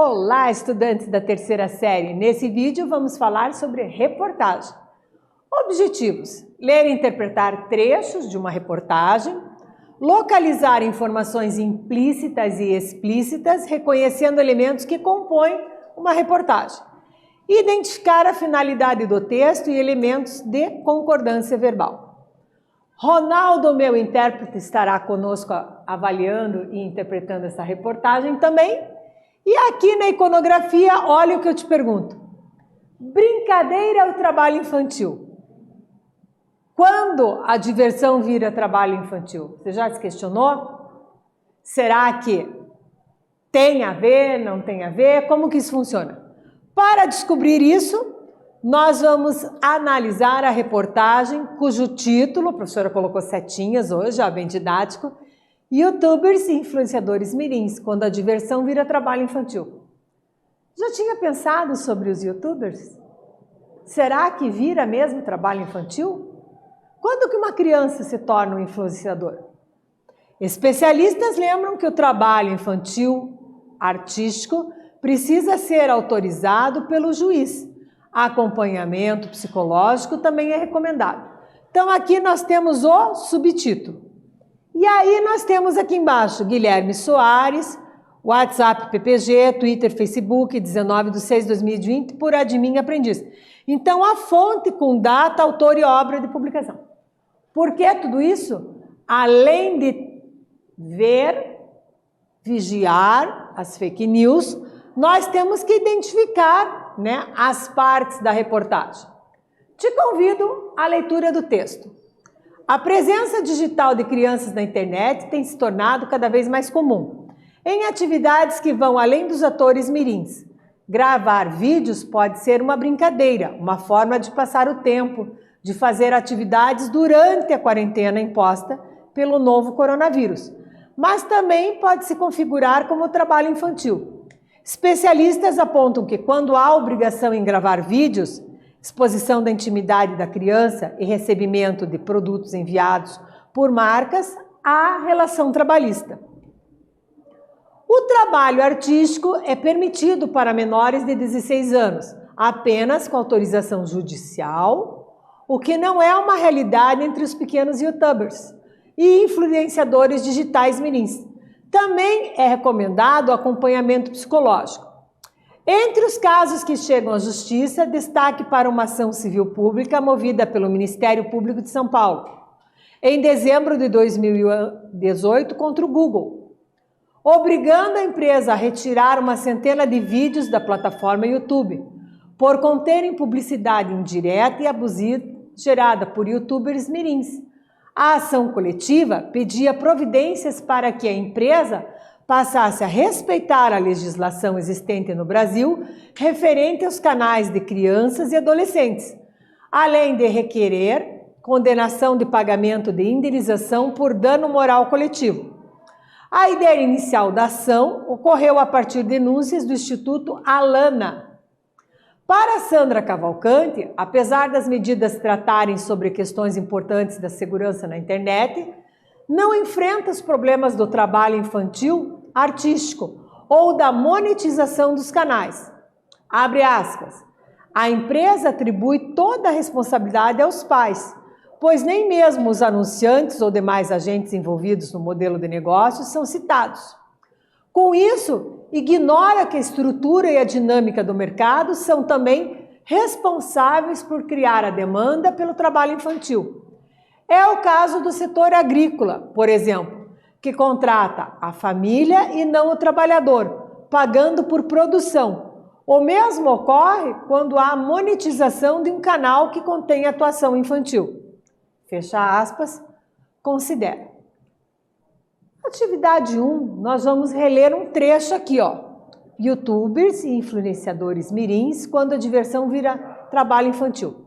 Olá, estudantes da terceira série! Nesse vídeo vamos falar sobre reportagem. Objetivos: ler e interpretar trechos de uma reportagem, localizar informações implícitas e explícitas, reconhecendo elementos que compõem uma reportagem, identificar a finalidade do texto e elementos de concordância verbal. Ronaldo, meu intérprete, estará conosco avaliando e interpretando essa reportagem também. E aqui na iconografia, olha o que eu te pergunto. Brincadeira ou trabalho infantil? Quando a diversão vira trabalho infantil? Você já se questionou? Será que tem a ver, não tem a ver? Como que isso funciona? Para descobrir isso, nós vamos analisar a reportagem cujo título, a professora colocou setinhas hoje, ó, bem didático, YouTubers e influenciadores mirins, quando a diversão vira trabalho infantil. Já tinha pensado sobre os YouTubers? Será que vira mesmo trabalho infantil? Quando que uma criança se torna um influenciador? Especialistas lembram que o trabalho infantil artístico precisa ser autorizado pelo juiz. Acompanhamento psicológico também é recomendado. Então aqui nós temos o subtítulo. E aí nós temos aqui embaixo Guilherme Soares, WhatsApp PPG, Twitter, Facebook, 19/6/2020, por Admin Aprendiz. Então a fonte com data, autor e obra de publicação. Por que tudo isso? Além de ver, vigiar as fake news, nós temos que identificar, as partes da reportagem. Te convido à leitura do texto. A presença digital de crianças na internet tem se tornado cada vez mais comum, em atividades que vão além dos atores mirins. Gravar vídeos pode ser uma brincadeira, uma forma de passar o tempo, de fazer atividades durante a quarentena imposta pelo novo coronavírus, mas também pode se configurar como trabalho infantil. Especialistas apontam que quando há obrigação em gravar vídeos, exposição da intimidade da criança e recebimento de produtos enviados por marcas, há relação trabalhista. O trabalho artístico é permitido para menores de 16 anos, apenas com autorização judicial, o que não é uma realidade entre os pequenos YouTubers e influenciadores digitais mirins. Também é recomendado o acompanhamento psicológico. Entre os casos que chegam à justiça, destaque para uma ação civil pública movida pelo Ministério Público de São Paulo, em dezembro de 2018, contra o Google, obrigando a empresa a retirar uma centena de vídeos da plataforma YouTube, por conterem publicidade indireta e abusiva gerada por YouTubers mirins. A ação coletiva pedia providências para que a empresa passasse a respeitar a legislação existente no Brasil referente aos canais de crianças e adolescentes, além de requerer condenação de pagamento de indenização por dano moral coletivo. A ideia inicial da ação ocorreu a partir de denúncias do Instituto Alana. Para Sandra Cavalcante, apesar das medidas tratarem sobre questões importantes da segurança na internet, não enfrenta os problemas do trabalho infantil artístico ou da monetização dos canais. Abre aspas. A empresa atribui toda a responsabilidade aos pais, pois nem mesmo os anunciantes ou demais agentes envolvidos no modelo de negócios são citados. Com isso, ignora que a estrutura e a dinâmica do mercado são também responsáveis por criar a demanda pelo trabalho infantil. É o caso do setor agrícola, por exemplo, que contrata a família e não o trabalhador, pagando por produção. O mesmo ocorre quando há monetização de um canal que contém atuação infantil. Fecha aspas, considera. Atividade 1, nós vamos reler um trecho aqui, ó. YouTubers e influenciadores mirins quando a diversão vira trabalho infantil.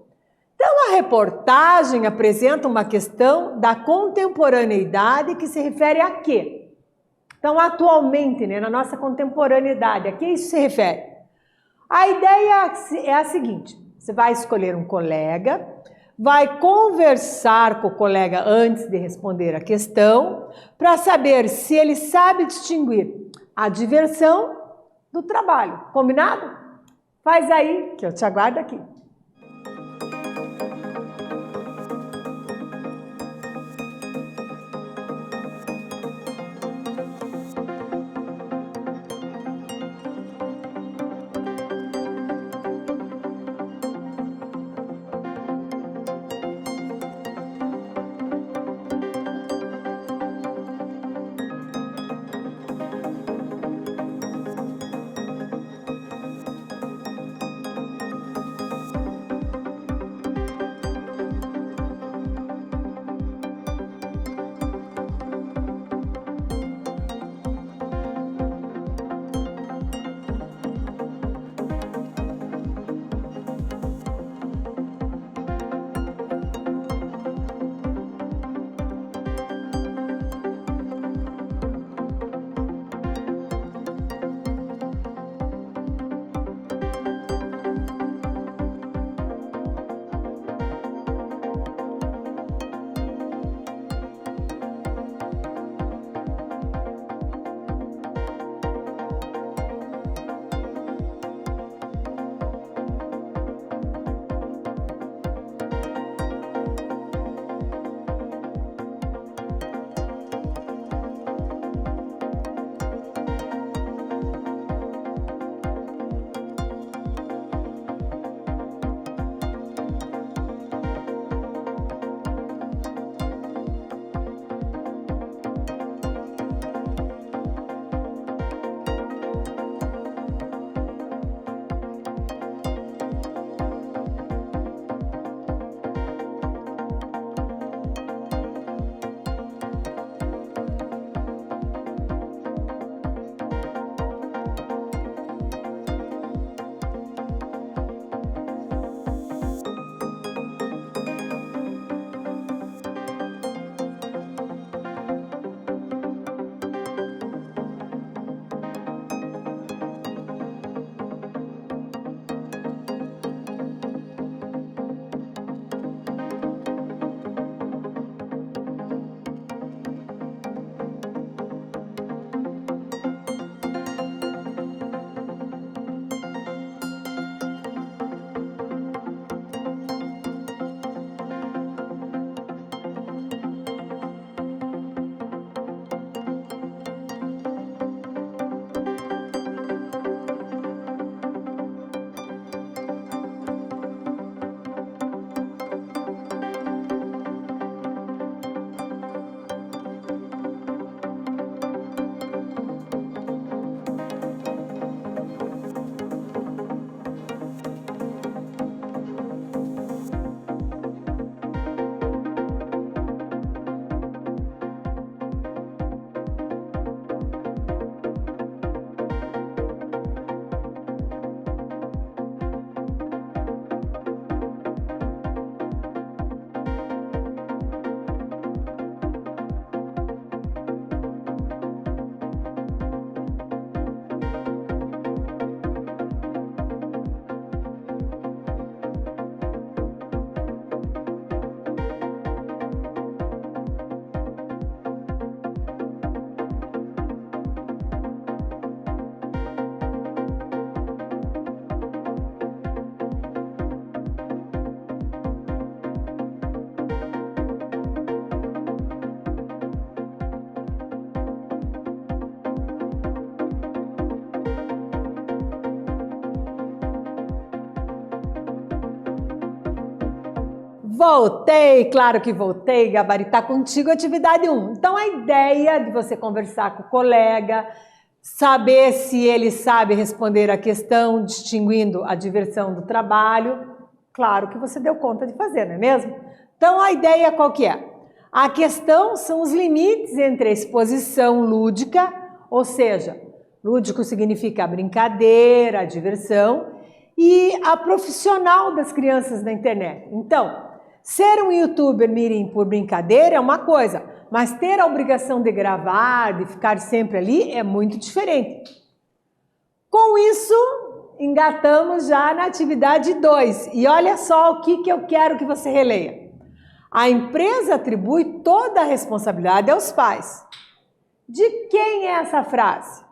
Então, a reportagem apresenta uma questão da contemporaneidade que se refere a quê? Então, atualmente, na nossa contemporaneidade, a que isso se refere? A ideia é a seguinte, você vai escolher um colega, vai conversar com o colega antes de responder a questão, para saber se ele sabe distinguir a diversão do trabalho. Combinado? Faz aí, que eu te aguardo aqui. Voltei, claro que voltei, gabaritar contigo atividade 1. Então a ideia de você conversar com o colega, saber se ele sabe responder a questão, distinguindo a diversão do trabalho, claro que você deu conta de fazer, não é mesmo? Então a ideia qual que é? A questão são os limites entre a exposição lúdica, ou seja, lúdico significa a brincadeira, a diversão, e a profissional das crianças na internet. Então, ser um youtuber mirim por brincadeira é uma coisa, mas ter a obrigação de gravar, de ficar sempre ali, é muito diferente. Com isso, engatamos já na atividade 2. E olha só o que eu quero que você releia. A empresa atribui toda a responsabilidade aos pais. De quem é essa frase?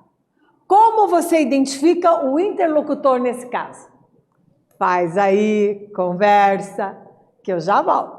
Como você identifica o interlocutor nesse caso? Faz aí, conversa, que eu já volto.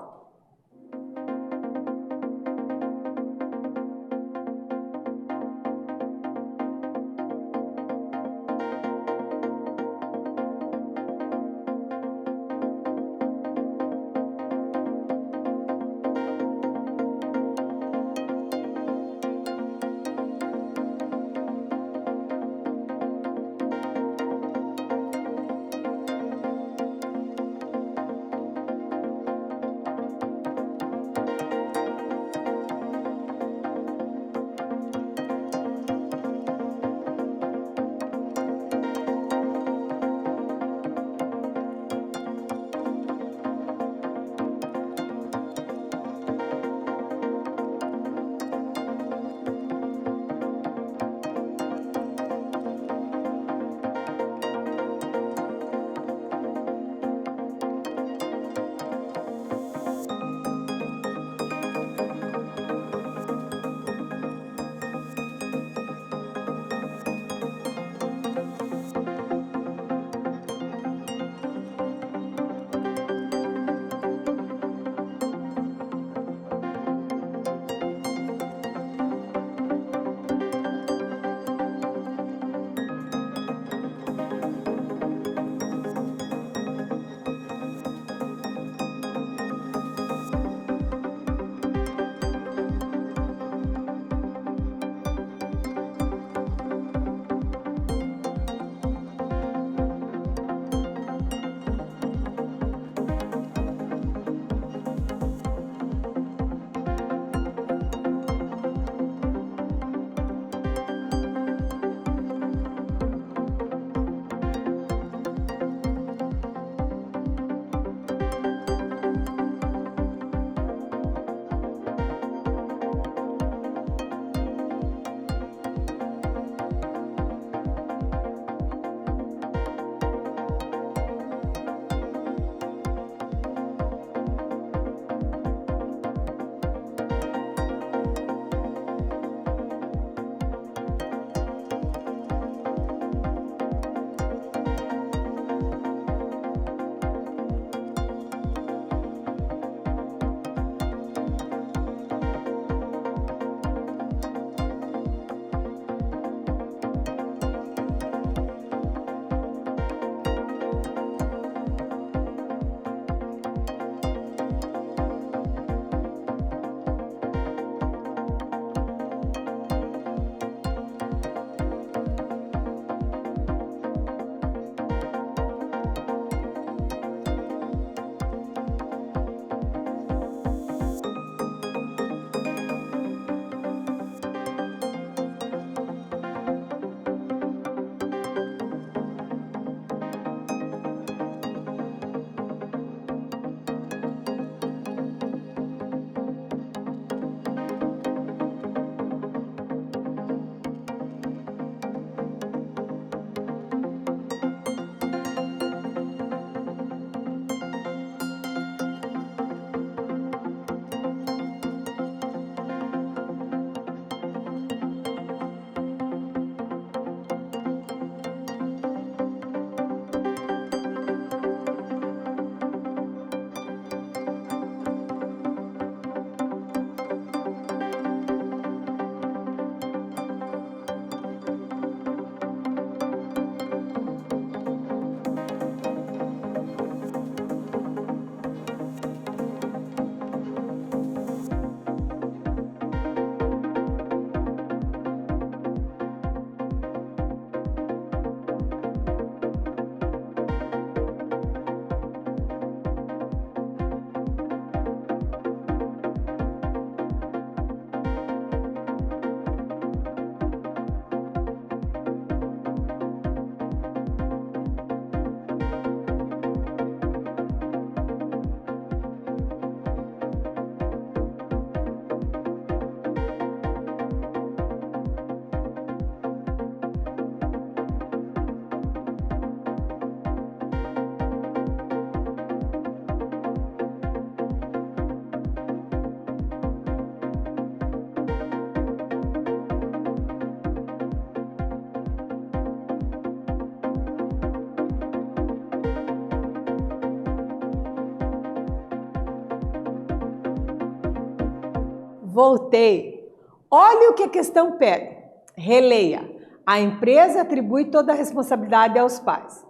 voltei. Olha o que a questão pede. Releia. A empresa atribui toda a responsabilidade aos pais.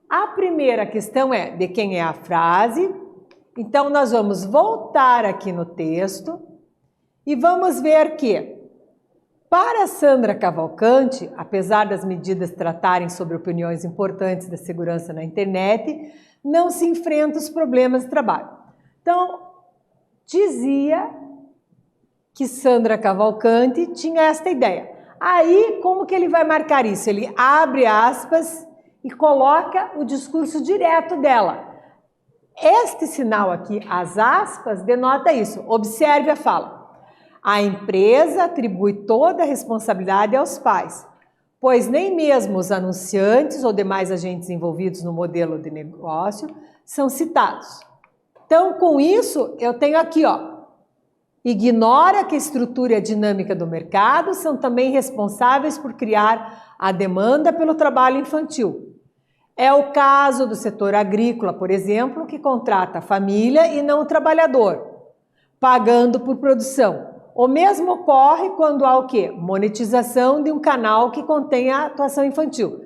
A primeira questão é de quem é a frase. Então, nós vamos voltar aqui no texto e vamos ver que, para Sandra Cavalcante, apesar das medidas tratarem sobre opiniões importantes da segurança na internet, não se enfrenta os problemas de trabalho. Então, dizia que Sandra Cavalcante tinha esta ideia. Aí, como que ele vai marcar isso? Ele abre aspas e coloca o discurso direto dela. Este sinal aqui, as aspas, denota isso. Observe a fala. A empresa atribui toda a responsabilidade aos pais, pois nem mesmo os anunciantes ou demais agentes envolvidos no modelo de negócio são citados. Então, com isso, eu tenho aqui, ó, ignora que a estrutura e a dinâmica do mercado são também responsáveis por criar a demanda pelo trabalho infantil. É o caso do setor agrícola, por exemplo, que contrata a família e não o trabalhador, pagando por produção. O mesmo ocorre quando há o quê? Monetização de um canal que contém a atuação infantil.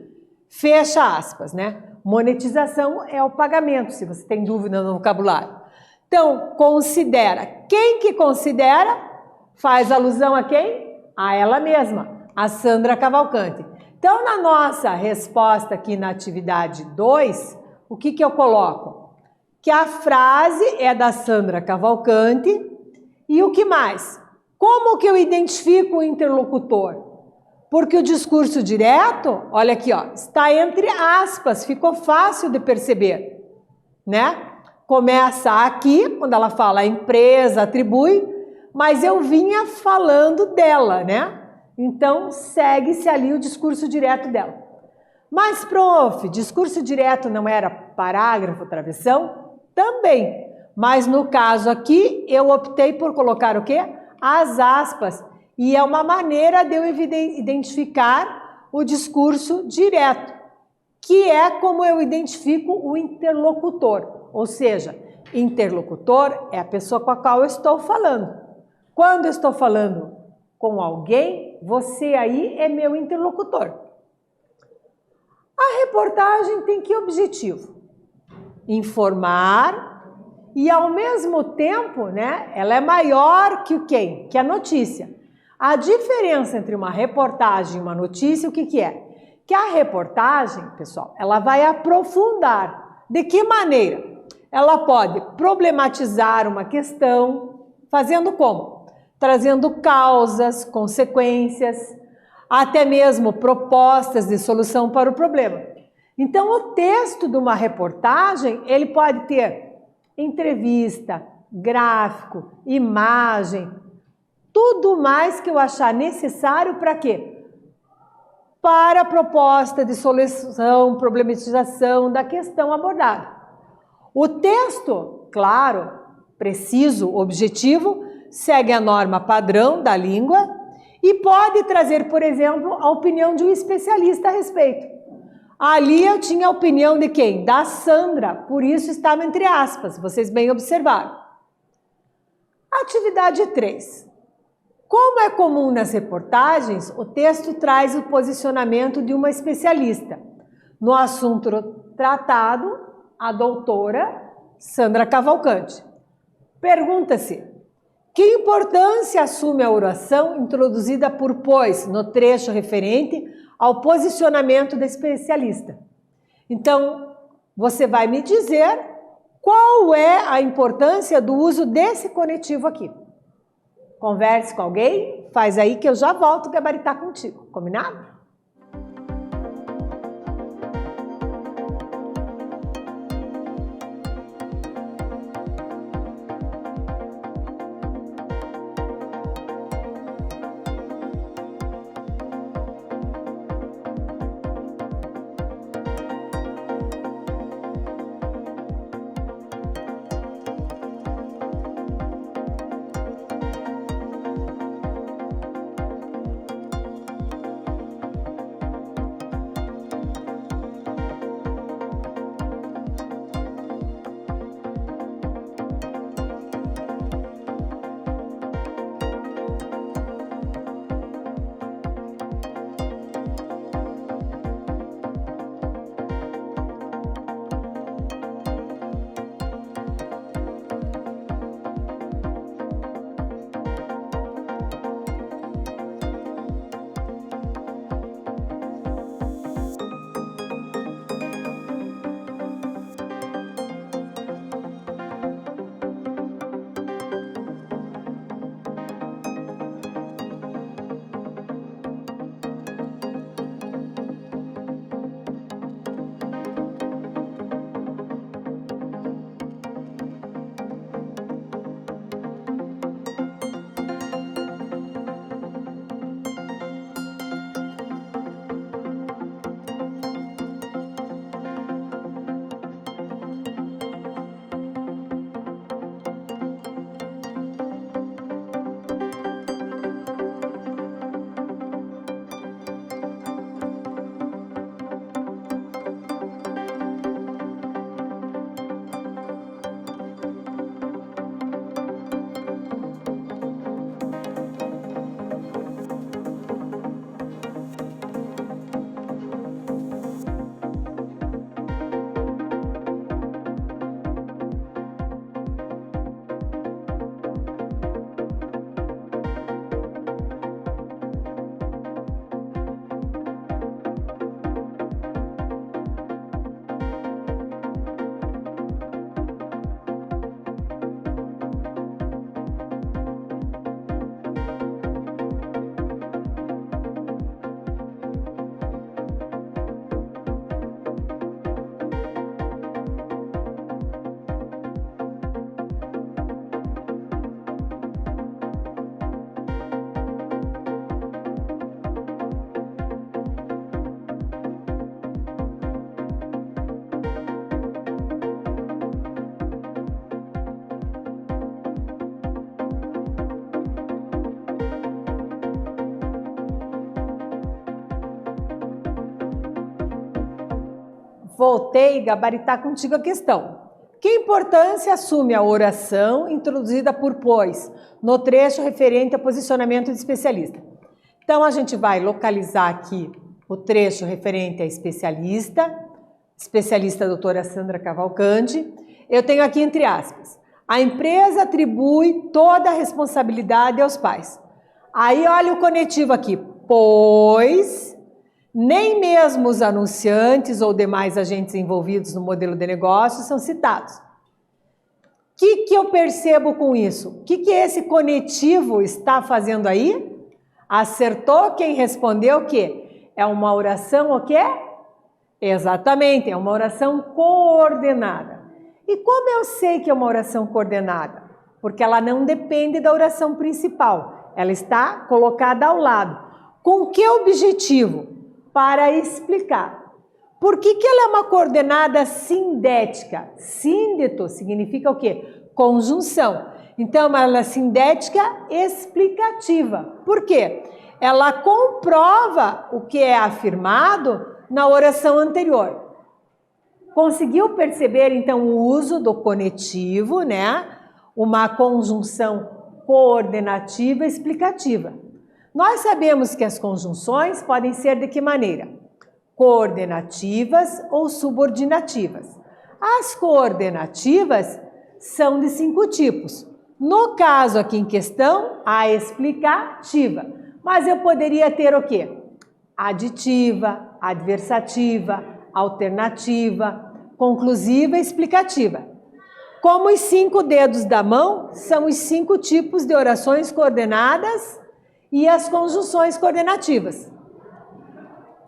Fecha aspas, né? Monetização é o pagamento, se você tem dúvida no vocabulário. Então, considera. Quem que considera? Faz alusão a quem? A ela mesma, a Sandra Cavalcante. Então, na nossa resposta aqui na atividade 2, o que eu coloco? Que a frase é da Sandra Cavalcante e o que mais? Como que eu identifico o interlocutor? Porque o discurso direto, olha aqui, ó, está entre aspas, ficou fácil de perceber, né? Começa aqui, quando ela fala a empresa atribui, mas eu vinha falando dela, né? Então, segue-se ali o discurso direto dela. Mas, prof, discurso direto não era parágrafo, travessão? Também. Mas, no caso aqui, eu optei por colocar o quê? As aspas. E é uma maneira de eu identificar o discurso direto, que é como eu identifico o interlocutor. Ou seja, interlocutor é a pessoa com a qual eu estou falando. Quando eu estou falando com alguém, você aí é meu interlocutor. A reportagem tem que objetivo? Informar e, ao mesmo tempo, né, ela é maior que o quem? Que a notícia. A diferença entre uma reportagem e uma notícia, o que é? Que a reportagem, pessoal, ela vai aprofundar. De que maneira? Ela pode problematizar uma questão, fazendo como? Trazendo causas, consequências, até mesmo propostas de solução para o problema. Então, o texto de uma reportagem, ele pode ter entrevista, gráfico, imagem, tudo mais que eu achar necessário para quê? Para a proposta de solução, problematização da questão abordada. O texto, claro, preciso, objetivo, segue a norma padrão da língua e pode trazer, por exemplo, a opinião de um especialista a respeito. Ali eu tinha a opinião de quem? Da Sandra, por isso estava entre aspas, vocês bem observaram. Atividade 3. Como é comum nas reportagens, o texto traz o posicionamento de uma especialista. No assunto tratado, a doutora Sandra Cavalcante. Pergunta-se, que importância assume a oração introduzida por pois no trecho referente ao posicionamento da especialista? Então, você vai me dizer qual é a importância do uso desse conectivo aqui. Converse com alguém, faz aí que eu já volto gabaritar contigo, combinado? Voltei a gabaritar contigo a questão. Que importância assume a oração introduzida por pois no trecho referente ao posicionamento de especialista? Então, a gente vai localizar aqui o trecho referente à especialista doutora Sandra Cavalcante. Eu tenho aqui entre aspas, a empresa atribui toda a responsabilidade aos pais. Aí olha o conectivo aqui, pois nem mesmo os anunciantes ou demais agentes envolvidos no modelo de negócio são citados. O que eu percebo com isso? O que esse conectivo está fazendo aí? Acertou quem respondeu o quê? É uma oração o quê? Exatamente, é uma oração coordenada. E como eu sei que é uma oração coordenada? Porque ela não depende da oração principal, ela está colocada ao lado. Com que objetivo? Para explicar. Por que ela é uma coordenada sindética? Síndeto significa o quê? Conjunção. Então, ela é sindética explicativa. Por quê? Ela comprova o que é afirmado na oração anterior. Conseguiu perceber, então, o uso do conectivo, né? Uma conjunção coordenativa explicativa. Nós sabemos que as conjunções podem ser de que maneira? Coordenativas ou subordinativas. As coordenativas são de 5 tipos. No caso aqui em questão, a explicativa. Mas eu poderia ter o quê? Aditiva, adversativa, alternativa, conclusiva e explicativa. Como os 5 dedos da mão, são os 5 tipos de orações coordenadas e as conjunções coordenativas.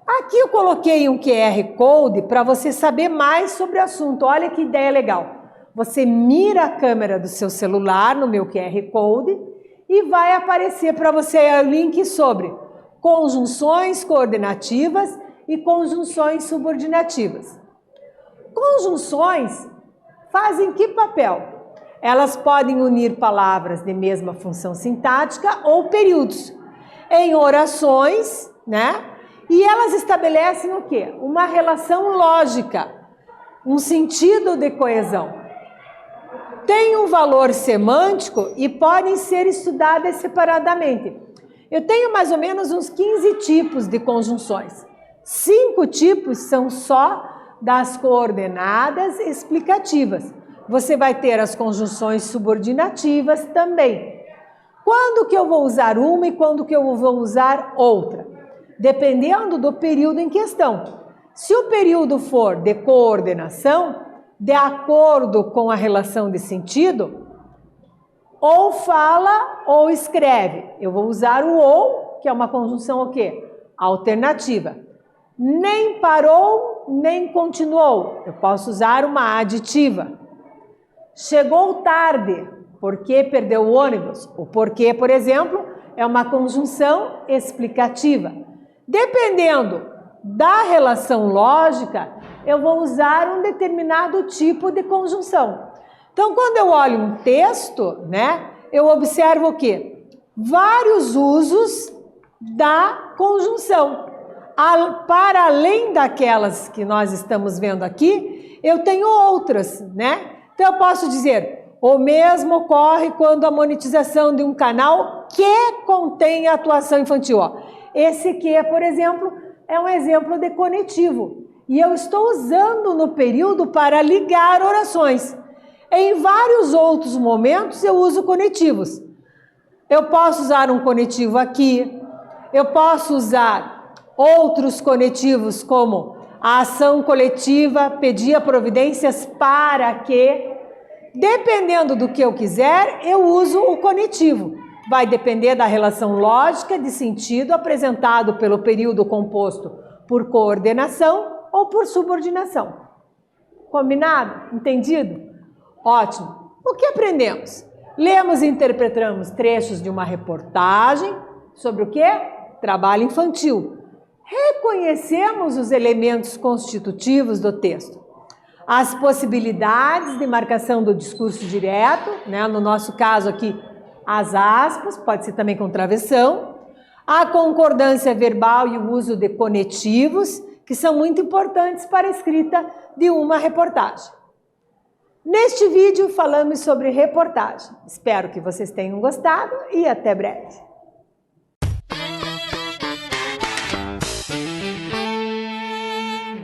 Aqui eu coloquei um QR Code para você saber mais sobre o assunto. Olha que ideia legal. Você mira a câmera do seu celular no meu QR Code e vai aparecer para você o link sobre conjunções coordenativas e conjunções subordinativas. Conjunções fazem que papel? Elas podem unir palavras de mesma função sintática ou períodos em orações, né? E elas estabelecem o quê? Uma relação lógica, um sentido de coesão. Tem um valor semântico e podem ser estudadas separadamente. Eu tenho mais ou menos uns 15 tipos de conjunções. 5 tipos são só das coordenadas explicativas. Você vai ter as conjunções subordinativas também. Quando que eu vou usar uma e quando que eu vou usar outra? Dependendo do período em questão. Se o período for de coordenação, de acordo com a relação de sentido, ou fala ou escreve. Eu vou usar o ou, que é uma conjunção o quê? Alternativa. Nem parou, nem continuou. Eu posso usar uma aditiva. Chegou tarde, porque perdeu o ônibus. O porquê, por exemplo, é uma conjunção explicativa. Dependendo da relação lógica, eu vou usar um determinado tipo de conjunção. Então, quando eu olho um texto, né, eu observo o quê? Vários usos da conjunção. Para além daquelas que nós estamos vendo aqui, eu tenho outras, né? Então, eu posso dizer, o mesmo ocorre quando a monetização de um canal que contém atuação infantil. Ó. Esse que, por exemplo, é um exemplo de conectivo. E eu estou usando no período para ligar orações. Em vários outros momentos eu uso conectivos. Eu posso usar um conectivo aqui, eu posso usar outros conectivos como a ação coletiva, pedir providências para que, dependendo do que eu quiser, eu uso o conectivo. Vai depender da relação lógica de sentido apresentado pelo período composto por coordenação ou por subordinação. Combinado? Entendido? Ótimo. O que aprendemos? Lemos e interpretamos trechos de uma reportagem sobre o quê? Trabalho infantil. Reconhecemos os elementos constitutivos do texto. As possibilidades de marcação do discurso direto, né? No nosso caso aqui, as aspas, pode ser também com travessão. A concordância verbal e o uso de conectivos, que são muito importantes para a escrita de uma reportagem. Neste vídeo falamos sobre reportagem. Espero que vocês tenham gostado e até breve.